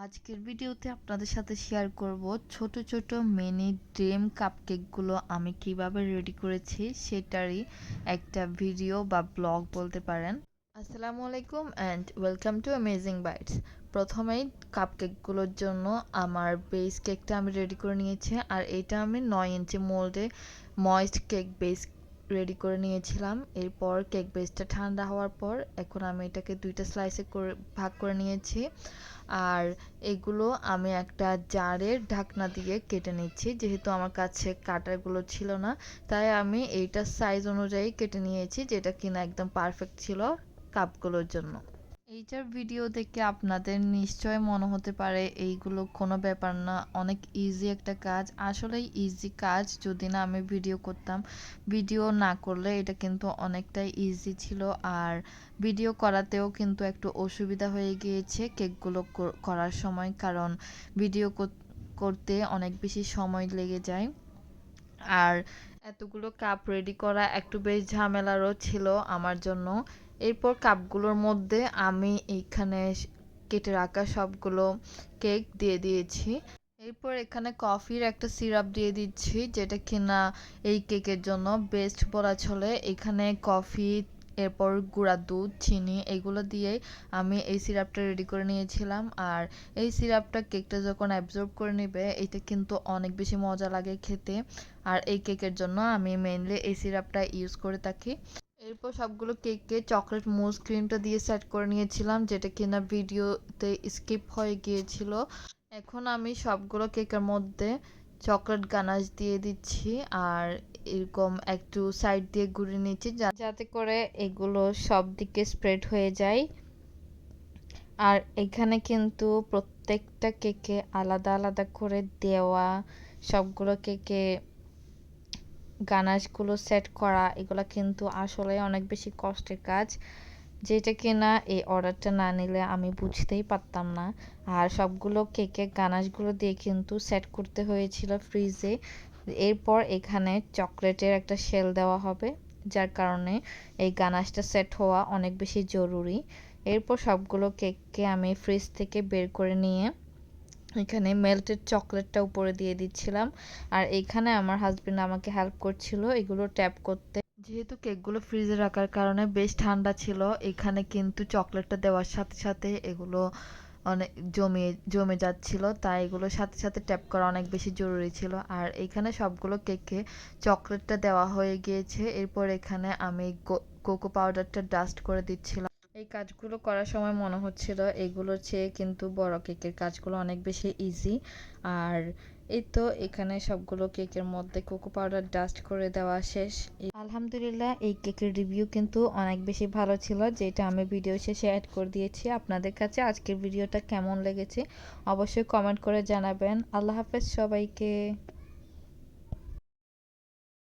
আজকের ভিডিওতে আপনাদের সাথে শেয়ার করব ছোট ছোট মিনি ড্রিম কাপকেকগুলো আমি কিভাবে রেডি করেছি সেটারই একটা ভিডিও বা ব্লগ বলতে পারেন। আসসালামু আলাইকুম and welcome to amazing bites. প্রথমেই কাপকেকগুলোর জন্য আমার বেস কেকটা আমি রেডি করে নিয়েছি, আর এটা আমি 9 ইঞ্চি মোল্ডে ময়েস্ট কেক বেস রেডি করে নিয়েছিলাম। এরপর কেক বেসটা ঠান্ডা হওয়ার পর এখন আমি এটাকে দুইটা স্লাইসে করে ভাগ করে নিয়েছি, আর এগুলো আমি একটা জারের ঢাকনা দিয়ে কেটে নিচ্ছি। যেহেতু আমার কাছে কাটারগুলো ছিল না, তাই আমি এইটার সাইজ অনুযায়ী কেটে নিয়েছি, যেটা কিনা একদম পারফেক্ট ছিল কাপগুলোর জন্য। এইটার ভিডিও দেখে আপনাদের নিশ্চয় মনে হতে পারে এইগুলো কোনো ব্যাপার না, অনেক ইজি একটা কাজ। আসলেই ইজি কাজ, যদি না আমি ভিডিও করতাম। ভিডিও না করলে এটা কিন্তু অনেকটাই ইজি ছিল, আর ভিডিও করাতেও কিন্তু একটু অসুবিধা হয়ে গিয়েছে কেকগুলো করার সময়, কারণ ভিডিও করতে অনেক বেশি সময় লেগে যায়। আর এতগুলো কাপ রেডি করা একটু বেশ ঝামেলারও ছিল আমার জন্য। এরপর কাপগুলোর মধ্যে আমি এইখানে কেটে রাখা সবগুলো কেক দিয়ে দিয়েছি। এরপর এখানে কফির একটা সিরাপ দিয়ে দিচ্ছি, যেটা কিনা এই কেকের জন্য বেস্ট বলা চলে। এখানে কফি, এরপর গুঁড়া দুধ, চিনি এগুলো দিয়েই আমি এই সিরাপটা রেডি করে নিয়েছিলাম। আর এই সিরাপটা কেকটা যখন অ্যাবজর্ব করে নেবে, এটা কিন্তু অনেক বেশি মজা লাগে খেতে। আর এই কেকের জন্য আমি মেইনলি এই সিরাপটা ইউজ করে থাকি। এরপর সবগুলো কেককে চকলেট মুজ ক্রিমটা দিয়ে সেট করে নিয়েছিলাম, যেটা কিনা ভিডিওতে স্কিপ হয়ে গিয়েছিল। এখন আমি সবগুলো কেকের মধ্যে চকলেট গানাশ দিয়ে দিচ্ছি, আর এরকম একটু সাইড দিয়ে ঘুরিয়ে নিচ্ছি যাতে করে এগুলো সব দিকে স্প্রেড হয়ে যায়। আর এখানে কিন্তু প্রত্যেকটা কেকে আলাদা আলাদা করে দেওয়া, সবগুলো কেকে গানাশগুলো সেট করা, এগুলো কিন্তু আসলে অনেক বেশি কষ্টের কাজ, যেটা কিনা এই অর্ডারটা না নিলে আমি বুঝতেই পারতাম না। আর সবগুলো কেকে গানাশগুলো দিয়ে কিন্তু সেট করতে হয়েছিল ফ্রিজে। এরপর এখানে চকলেটের একটা শেল দেওয়া হবে, যার কারণে এই গানাশটা সেট হওয়া অনেক বেশি জরুরি। এরপর সবগুলো কেককে আমি ফ্রিজ থেকে বের করে নিয়ে এখানে মেল্টেড চকলেটটা উপরে দিয়ে দিচ্ছিলাম, আর এখানে আমার হাজবেন্ড আমাকে হেল্প করছিল এগুলো ট্যাপ করতে। যেহেতু কেকগুলো ফ্রিজে রাখার কারণে বেশ ঠান্ডা ছিল, এখানে কিন্তু চকলেটটা দেওয়ার সাথে সাথে এগুলো অনেক জমে যাচ্ছিল, তাই এগুলো সাথে সাথে ট্যাপ করা অনেক বেশি জরুরি ছিল। আর এখানে সবগুলো কেকে চকলেটটা দেওয়া হয়ে গিয়েছে। এরপর এখানে আমি কোকো পাউডারটা ডাস্ট করে দিচ্ছিলাম। এই কাজগুলো করার সময় মনে হচ্ছিল এগুলোর চেয়ে কিন্তু বড় কেকের কাজগুলো অনেক বেশি ইজি। আর এই তো এখানে সবগুলো কেকের মধ্যে কোকো পাউডার ডাস্ট করে দেওয়া শেষ। আলহামদুলিল্লাহ এই কেকের রিভিউ কিন্তু অনেক বেশি ভালো ছিল, যেটা আমি ভিডিও শেষে অ্যাড করে দিয়েছি। আপনাদের কাছে আজকের ভিডিওটা কেমন লেগেছে অবশ্যই কমেন্ট করে জানাবেন। আল্লাহ হাফেজ সবাইকে।